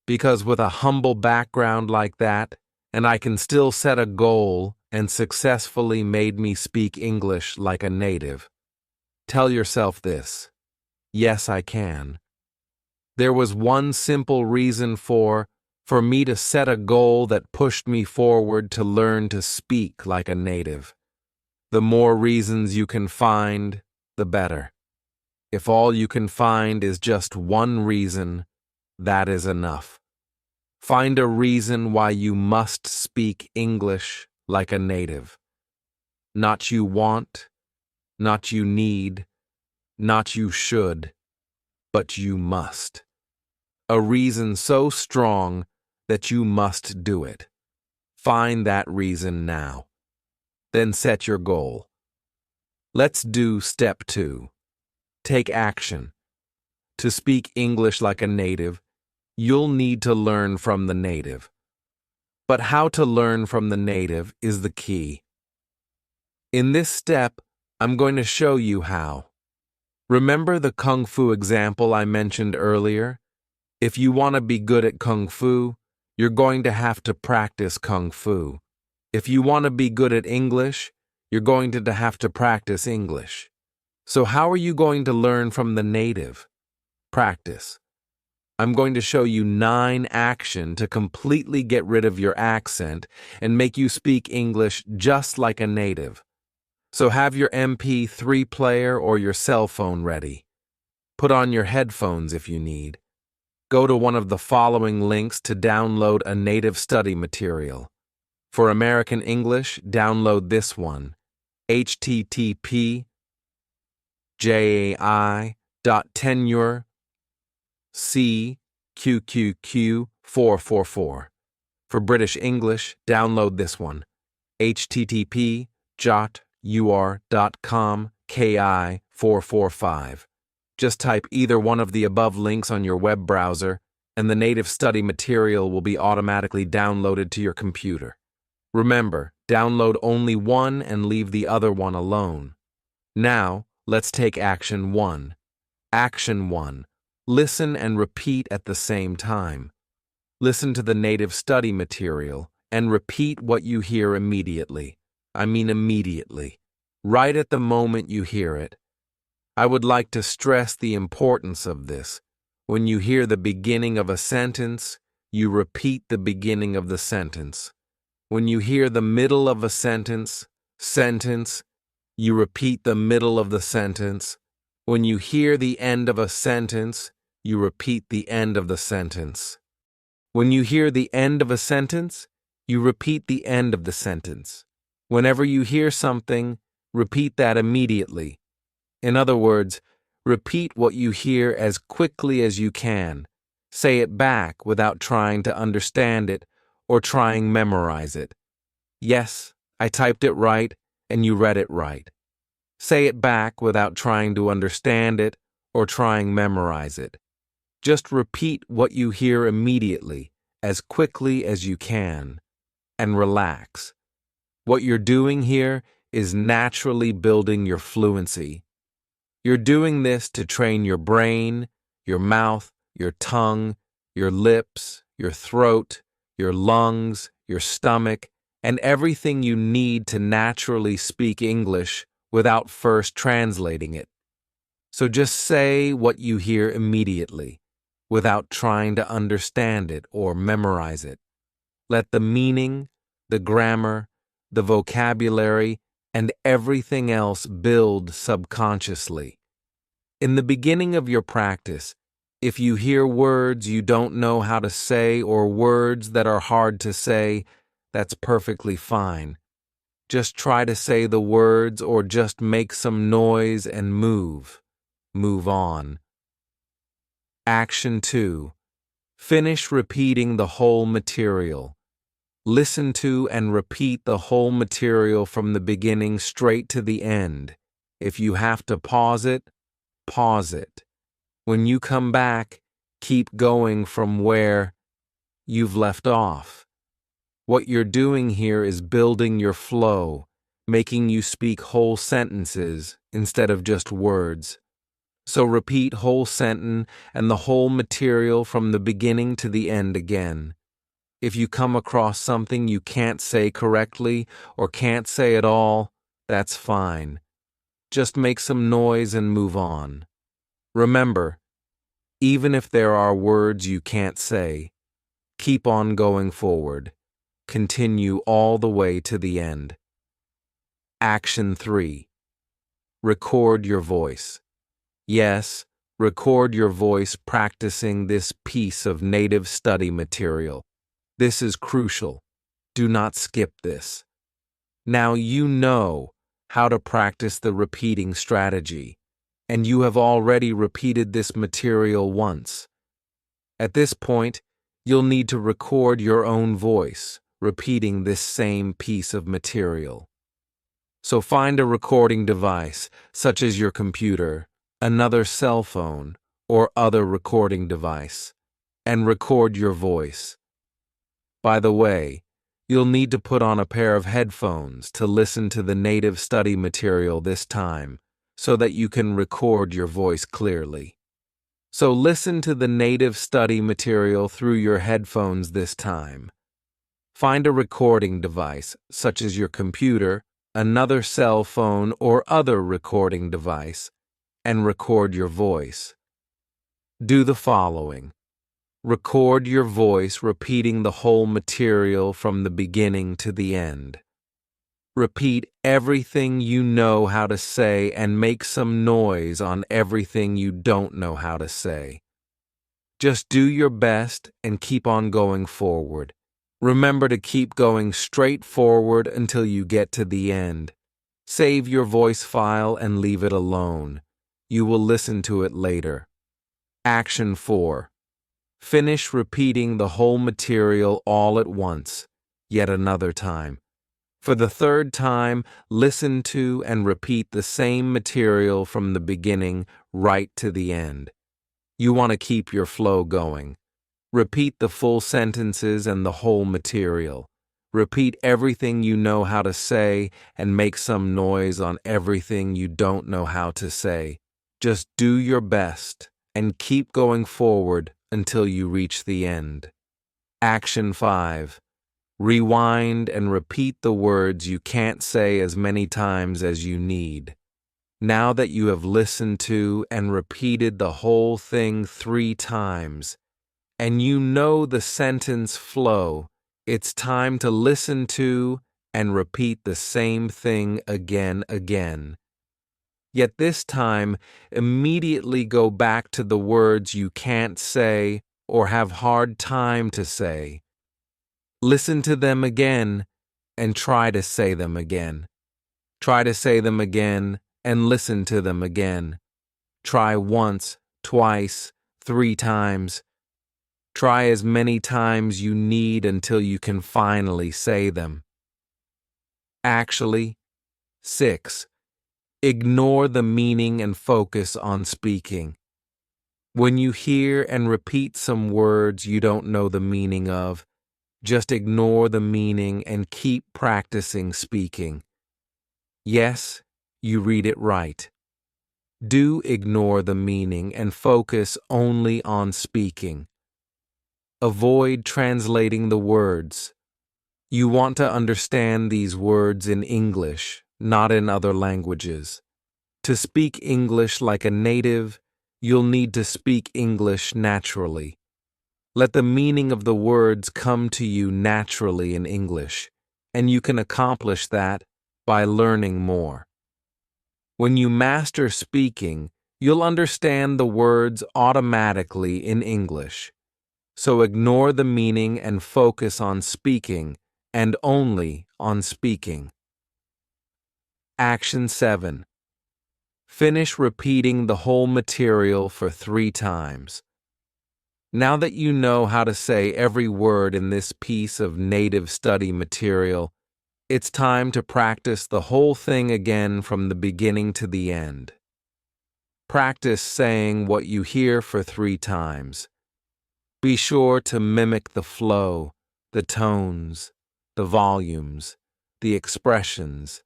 because with a humble background like that, and I can still set a goal and successfully made me speak English like a native. Tell yourself this: yes, I can. There was one simple reason for me to set a goal that pushed me forward to learn to speak like a native. The more reasons you can find, the better. If all you can find is just one reason, that is enough. Find a reason why you must speak English like a native. Not you want, not you need, not you should, but you must. A reason so strong that you must do it. Find that reason now. Then set your goal. Let's do step 2. Take action. To speak English like a native, you'll need to learn from the native. But how to learn from the native is the key. In this step, I'm going to show you how. Remember the Kung Fu example I mentioned earlier? If you want to be good at Kung Fu, you're going to have to practice Kung Fu. If you want to be good at English, you're going to have to practice English. So how are you going to learn from the native? Practice. I'm going to show you 9 actions to completely get rid of your accent and make you speak English just like a native. So have your MP3 player or your cell phone ready. Put on your headphones if you need. Go to one of the following links to download a native study material. For American English, download this one: http://jai.tenure.c/QQQ444. For British English, download this one: http://jot.ur.com/ki445. Just type either one of the above links on your web browser, and the native study material will be automatically downloaded to your computer. Remember, download only one and leave the other one alone. Now, let's take action 1. Action 1. Listen and repeat at the same time. Listen to the native study material and repeat what you hear immediately. I mean immediately. Right at the moment you hear it. I would like to stress the importance of this. When you hear the beginning of a sentence, you repeat the beginning of the sentence. When you hear the middle of a sentence, you repeat the middle of the sentence. When you hear the end of a sentence, you repeat the end of the sentence. When you hear the end of a sentence, you repeat the end of the sentence. Whenever you hear something, repeat that immediately. In other words, repeat what you hear as quickly as you can. Say it back without trying to understand it or trying memorize it. Yes, I typed it right and you read it right. Say it back without trying to understand it or trying memorize it. Just repeat what you hear immediately, as quickly as you can, and relax. What you're doing here is naturally building your fluency. You're doing this to train your brain, your mouth, your tongue, your lips, your throat, your lungs, your stomach, and everything you need to naturally speak English without first translating it. So just say what you hear immediately, without trying to understand it or memorize it. Let the meaning, the grammar, the vocabulary, and everything else build subconsciously. In the beginning of your practice, if you hear words you don't know how to say or words that are hard to say, that's perfectly fine. Just try to say the words or just make some noise and move. Move on. Action 2. Finish repeating the whole material. Listen to and repeat the whole material from the beginning straight to the end. If you have to pause it, pause it. When you come back, keep going from where you've left off. What you're doing here is building your flow, making you speak whole sentences instead of just words. So repeat whole sentence and the whole material from the beginning to the end again. If you come across something you can't say correctly or can't say at all, that's fine. Just make some noise and move on. Remember, even if there are words you can't say, keep on going forward. Continue all the way to the end. Action 3. Record your voice. Yes, record your voice practicing this piece of native study material. This is crucial. Do not skip this. Now you know how to practice the repeating strategy, and you have already repeated this material once. At this point, you'll need to record your own voice, repeating this same piece of material. So find a recording device, such as your computer, another cell phone, or other recording device, and record your voice. By the way, you'll need to put on a pair of headphones to listen to the native study material this time, so that you can record your voice clearly. So listen to the native study material through your headphones this time. Find a recording device, such as your computer, another cell phone, or other recording device, and record your voice. Do the following. Record your voice repeating the whole material from the beginning to the end. Repeat everything you know how to say and make some noise on everything you don't know how to say. Just do your best and keep on going forward. Remember to keep going straight forward until you get to the end. Save your voice file and leave it alone. You will listen to it later. Action 4. Finish repeating the whole material all at once, yet another time. For the third time, listen to and repeat the same material from the beginning right to the end. You want to keep your flow going. Repeat the full sentences and the whole material. Repeat everything you know how to say and make some noise on everything you don't know how to say. Just do your best and keep going forward until you reach the end. Action 5. Rewind and repeat the words you can't say as many times as you need. Now that you have listened to and repeated the whole thing 3 times, and you know the sentence flow, it's time to listen to and repeat the same thing again. Yet this time, immediately go back to the words you can't say or have hard time to say. Listen to them again and try to say them again. Try to say them again and listen to them again. Try once, twice, 3 times. Try as many times you need until you can finally say them. Actually, 6. Ignore the meaning and focus on speaking. When you hear and repeat some words you don't know the meaning of, just ignore the meaning and keep practicing speaking. Yes, you read it right. Do ignore the meaning and focus only on speaking. Avoid translating the words. You want to understand these words in English, not in other languages. To speak English like a native, you'll need to speak English naturally. Let the meaning of the words come to you naturally in English, and you can accomplish that by learning more. When you master speaking, you'll understand the words automatically in English. So ignore the meaning and focus on speaking, and only on speaking. Action 7. Finish repeating the whole material for 3 times. Now that you know how to say every word in this piece of native study material, it's time to practice the whole thing again from the beginning to the end. Practice saying what you hear for 3 times. Be sure to mimic the flow, the tones, the volumes, the expressions,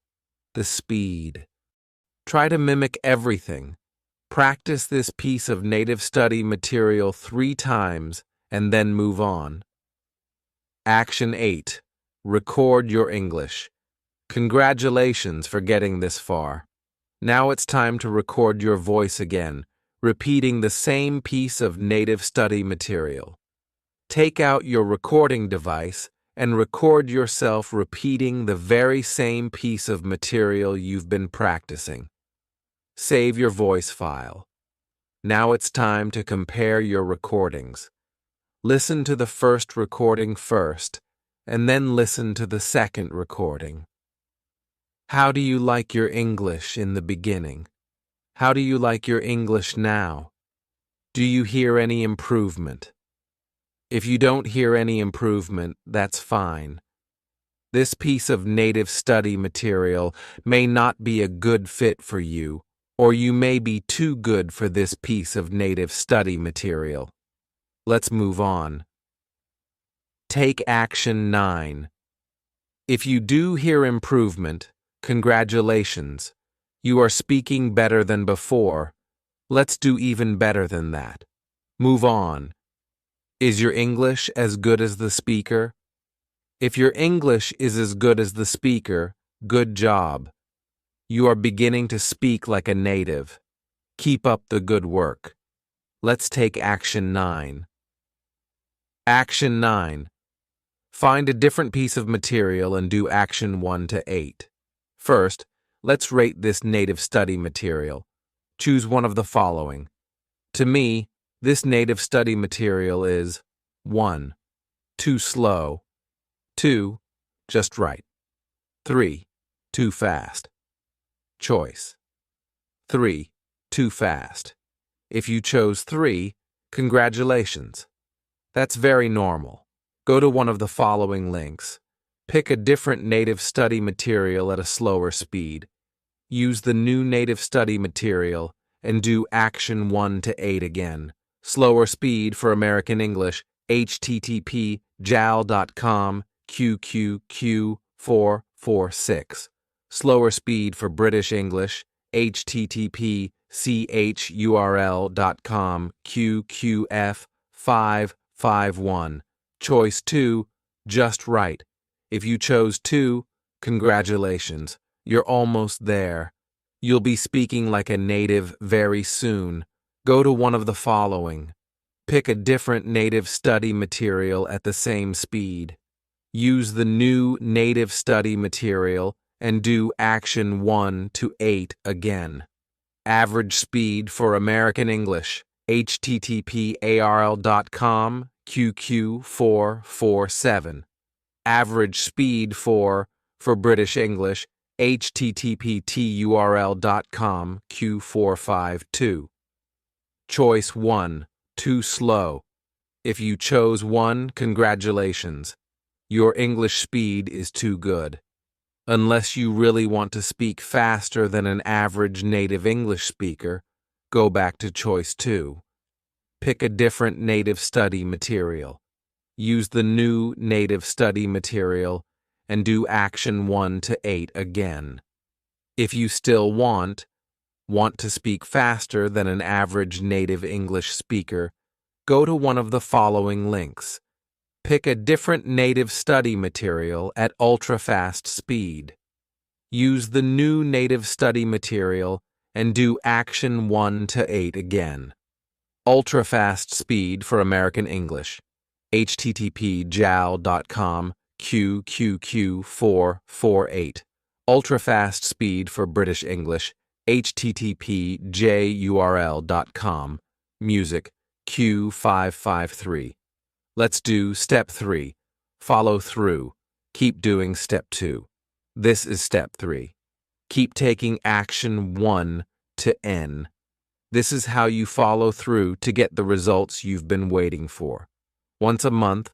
the speed. Try to mimic everything. Practice this piece of native study material 3 times and then move on. Action 8. Record your English. Congratulations for getting this far. Now it's time to record your voice again, repeating the same piece of native study material. Take out your recording device and record yourself repeating the very same piece of material you've been practicing. Save your voice file. Now it's time to compare your recordings. Listen to the first recording first, and then listen to the second recording. How do you like your English in the beginning? How do you like your English now? Do you hear any improvement? If you don't hear any improvement, that's fine. This piece of native study material may not be a good fit for you, or you may be too good for this piece of native study material. Let's move on. Take action 9. If you do hear improvement, congratulations. You are speaking better than before. Let's do even better than that. Move on. Is your English as good as the speaker? If your English is as good as the speaker, good job. You are beginning to speak like a native. Keep up the good work. Let's take action 9. Action 9. Find a different piece of material and do action 1 to 8. First, let's rate this native study material. Choose one of the following. To me, this native study material is 1. Too slow. 2. Just right. 3. Too fast. Choice. 3. Too fast. If you chose 3, congratulations. That's very normal. Go to one of the following links. Pick a different native study material at a slower speed. Use the new native study material and do action 1 to 8 again. Slower speed for American English, http jal.com QQQ446. Slower speed for British English, http churl.com QQF551. Choice 2, just right. If you chose 2, congratulations. You're almost there. You'll be speaking like a native very soon. Go to one of the following. Pick a different native study material at the same speed. Use the new native study material and do action 1 to 8 again. Average speed for American English, http arl.com QQ447. Average speed for British English, http turl.com Q452. Choice 1, too slow. If you chose 1, congratulations. Your English speed is too good. Unless you really want to speak faster than an average native English speaker, go back to choice 2. Pick a different native study material. Use the new native study material and do action 1 to 8 again. If you still want to speak faster than an average native English speaker, go to one of the following links. Pick a different native study material at ultra-fast speed. Use the new native study material and do action 1 to 8 again. Ultra-fast speed for American English. http://jal.com QQQ448. Ultra-fast speed for British English. http://jurl.com. Music Q553. Let's do step 3. Follow through. Keep doing step 2. This is step 3. Keep taking action 1 to N. This is how you follow through to get the results you've been waiting for. Once a month,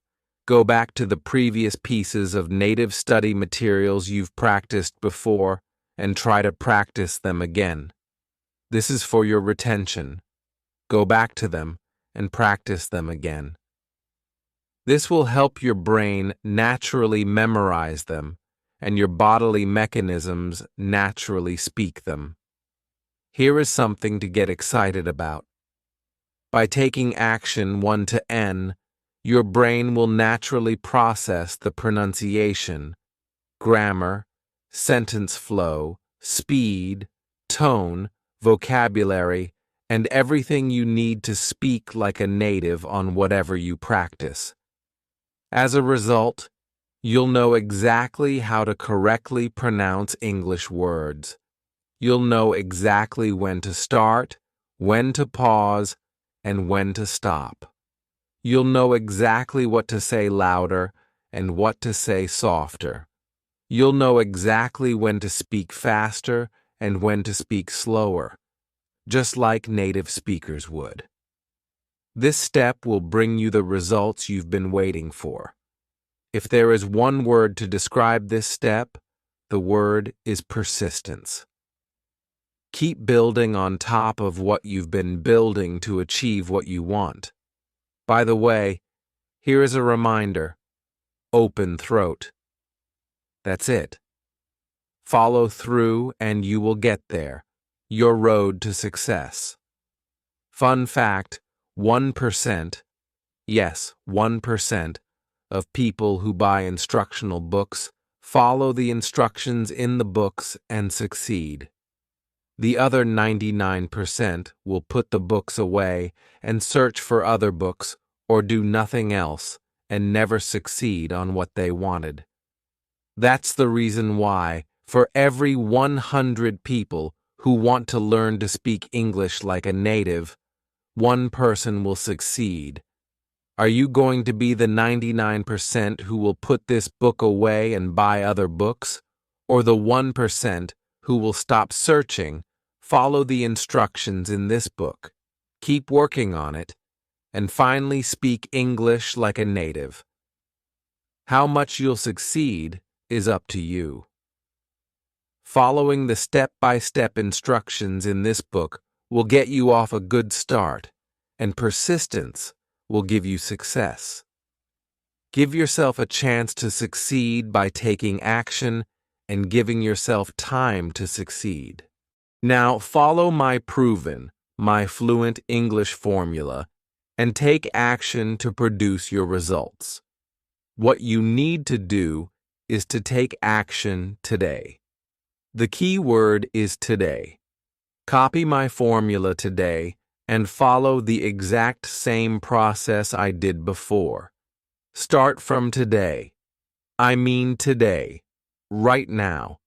go back to the previous pieces of native study materials you've practiced before and try to practice them again. This is for your retention. Go back to them and practice them again. This will help your brain naturally memorize them and your bodily mechanisms naturally speak them. Here is something to get excited about. By taking action 1 to N, your brain will naturally process the pronunciation, grammar, sentence flow, speed, tone, vocabulary, and everything you need to speak like a native on whatever you practice. As a result, you'll know exactly how to correctly pronounce English words. You'll know exactly when to start, when to pause, and when to stop. You'll know exactly what to say louder and what to say softer. You'll know exactly when to speak faster and when to speak slower, just like native speakers would. This step will bring you the results you've been waiting for. If there is one word to describe this step, the word is persistence. Keep building on top of what you've been building to achieve what you want. By the way, here is a reminder: open throat. That's it. Follow through and you will get there, your road to success. Fun fact, 1%, yes, 1%, of people who buy instructional books follow the instructions in the books and succeed. The other 99% will put the books away and search for other books or do nothing else and never succeed on what they wanted. That's the reason why, for every 100 people who want to learn to speak English like a native, one person will succeed. Are you going to be the 99% who will put this book away and buy other books, or the 1% who will stop searching, follow the instructions in this book, keep working on it, and finally speak English like a native? How much you'll succeed is up to you. Following the step-by-step instructions in this book will get you off a good start, and persistence will give you success. Give yourself a chance to succeed by taking action and giving yourself time to succeed. Now follow my fluent English formula and take action to produce your results. What you need to do is to take action today. The key word is today. Copy my formula today and follow the exact same process I did before. Start from today. I mean today, right now.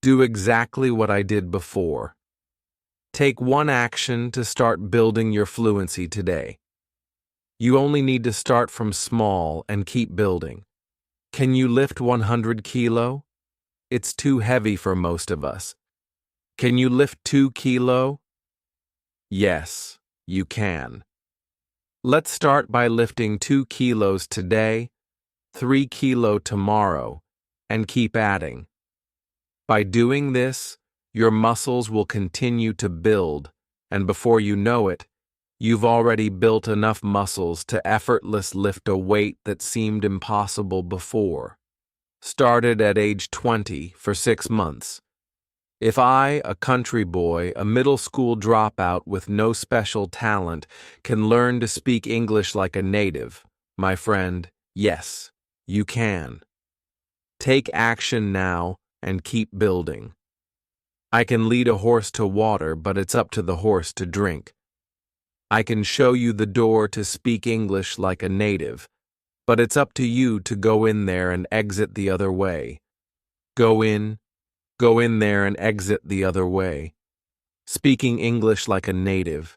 Do exactly what I did before. Take one action to start building your fluency today. You only need to start from small and keep building. Can you lift 100 kilo? It's too heavy for most of us. Can you lift 2 kilo? Yes, you can. Let's start by lifting 2 kilos today, 3 kilo tomorrow, and keep adding. By doing this, your muscles will continue to build, and before you know it, you've already built enough muscles to effortlessly lift a weight that seemed impossible before. Started at age 20 for 6 months. If I, a country boy, a middle school dropout with no special talent, can learn to speak English like a native, my friend, yes, you can. Take action now and keep building. I can lead a horse to water, but it's up to the horse to drink. I can show you the door to speak English like a native, but it's up to you to go in there and exit the other way. Go in there and exit the other way. Speaking English like a native